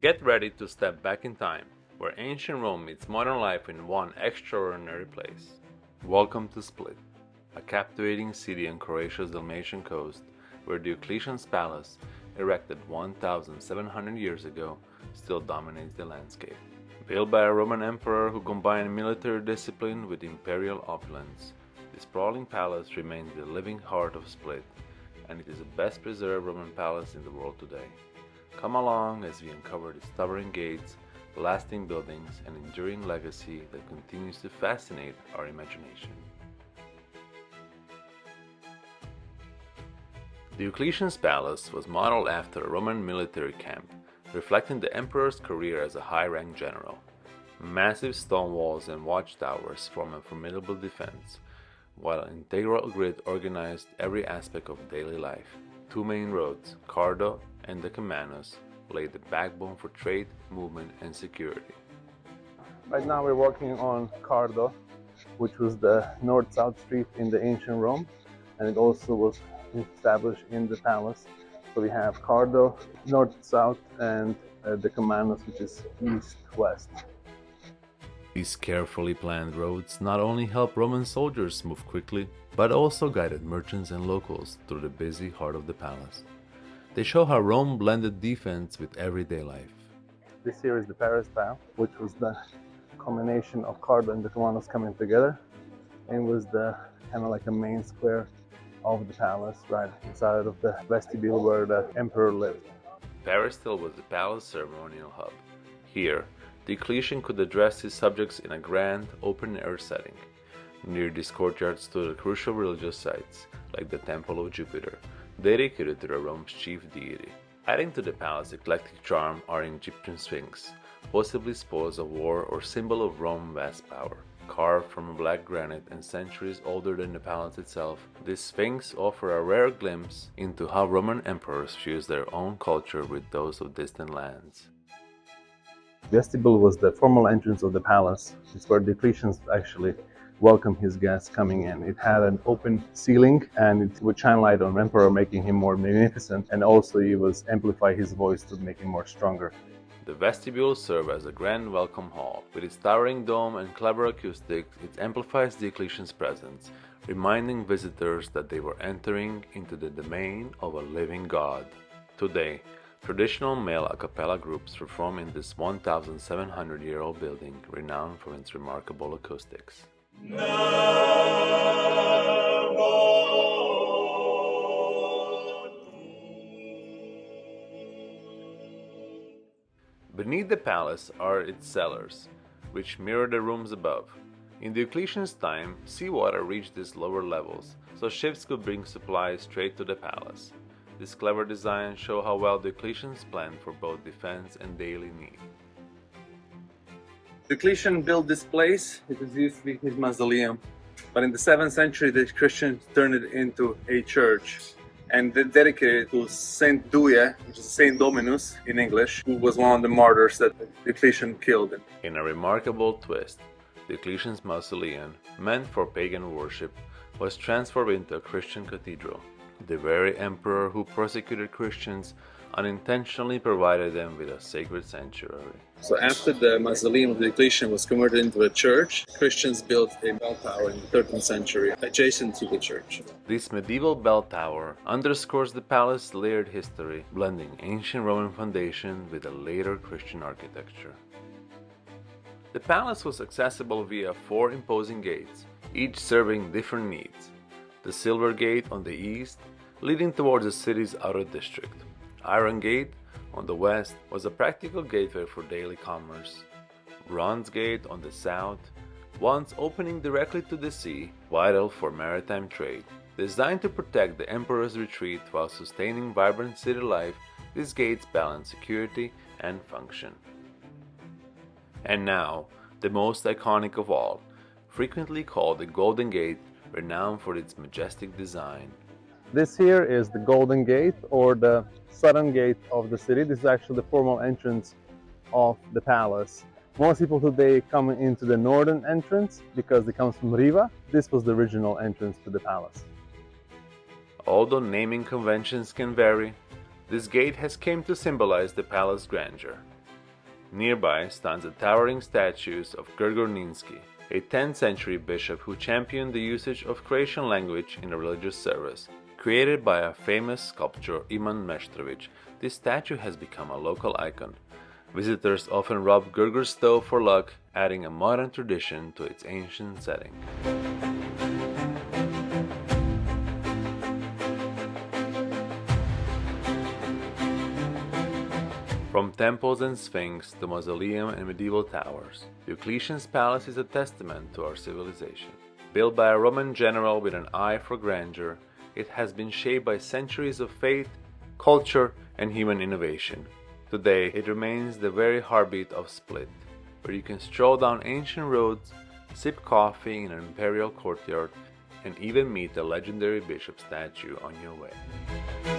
Get ready to step back in time, where ancient Rome meets modern life in one extraordinary place. Welcome to Split, a captivating city on Croatia's Dalmatian coast, where Diocletian's palace, erected 1,700 years ago, still dominates the landscape. Built by a Roman emperor who combined military discipline with imperial opulence, this sprawling palace remains the living heart of Split, and it is the best preserved Roman palace in the world today. Come along as we uncover the towering gates, lasting buildings, and enduring legacy that continues to fascinate our imagination. Diocletian's palace was modeled after a Roman military camp, reflecting the emperor's career as a high-ranked general. Massive stone walls and watchtowers form a formidable defense, while an integral grid organized every aspect of daily life. Two main roads, Cardo and Decumanus, laid the backbone for trade, movement, and security. Right now we're walking on Cardo, which was the north-south street in the ancient Rome, and it also was established in the palace. So we have Cardo, north-south, and Decumanus, which is east-west. These carefully planned roads not only helped Roman soldiers move quickly, but also guided merchants and locals through the busy heart of the palace. They show how Rome blended defense with everyday life. This here is the Peristyle, which was the combination of Cardo and Decumanus coming together, and was the kind of like a main square of the palace, right inside of the vestibule where the emperor lived. Peristyle was the palace ceremonial hub. Here, Diocletian could address his subjects in a grand, open-air setting. Near this courtyard stood crucial religious sites, like the Temple of Jupiter, dedicated to Rome's chief deity. Adding to the palace's eclectic charm are an Egyptian sphinx, possibly spoils of war or symbol of Rome's vast power. Carved from black granite and centuries older than the palace itself, this sphinx offers a rare glimpse into how Roman emperors fused their own culture with those of distant lands. Vestibule was the formal entrance of the palace. It's where Diocletian actually welcomed his guests coming in. It had an open ceiling and it would shine light on the emperor, making him more magnificent, and also it was amplify his voice to make him more stronger. The vestibule served as a grand welcome hall. With its towering dome and clever acoustics, it amplifies Diocletian's presence, reminding visitors that they were entering into the domain of a living god. Today, traditional male a cappella groups perform in this 1,700-year-old building, renowned for its remarkable acoustics. Beneath the palace are its cellars, which mirror the rooms above. In Diocletian's time, seawater reached its lower levels, so ships could bring supplies straight to the palace. This clever design shows how well Diocletian's planned for both defense and daily need. Diocletian built this place. It was used to be his mausoleum, but in the 7th century the Christians turned it into a church and they dedicated it to Saint Douye, which is Saint Dominus in English, who was one of the martyrs that Diocletian killed. In a remarkable twist, Diocletian's mausoleum, meant for pagan worship, was transformed into a Christian cathedral. The very emperor who persecuted Christians unintentionally provided them with a sacred sanctuary. So after the mausoleum of Diocletian was converted into a church, Christians built a bell tower in the 13th century adjacent to the church. This medieval bell tower underscores the palace's layered history, blending ancient Roman foundation with a later Christian architecture. The palace was accessible via 4 imposing gates, each serving different needs. The Silver Gate on the east, leading towards the city's outer district. Iron Gate on the west was a practical gateway for daily commerce. Bronze Gate on the south, once opening directly to the sea, vital for maritime trade. Designed to protect the emperor's retreat while sustaining vibrant city life, these gates balance security and function. And now, the most iconic of all, frequently called the Golden Gate, renowned for its majestic design. This here is the Golden Gate, or the southern gate of the city. This is actually the formal entrance of the palace. Most people today come into the northern entrance because it comes from Riva. This was the original entrance to the palace. Although naming conventions can vary, this gate has come to symbolize the palace grandeur. Nearby stands the towering statues of Grgur Ninski, a 10th century bishop who championed the usage of Croatian language in a religious service. Created by a famous sculptor Ivan Meštrović, this statue has become a local icon. Visitors often rub Grgur's toe for luck, adding a modern tradition to its ancient setting. From temples and sphinx to mausoleum and medieval towers, Diocletian's palace is a testament to our civilization. Built by a Roman general with an eye for grandeur, it has been shaped by centuries of faith, culture, and human innovation. Today, it remains the very heartbeat of Split, where you can stroll down ancient roads, sip coffee in an imperial courtyard, and even meet the legendary bishop statue on your way.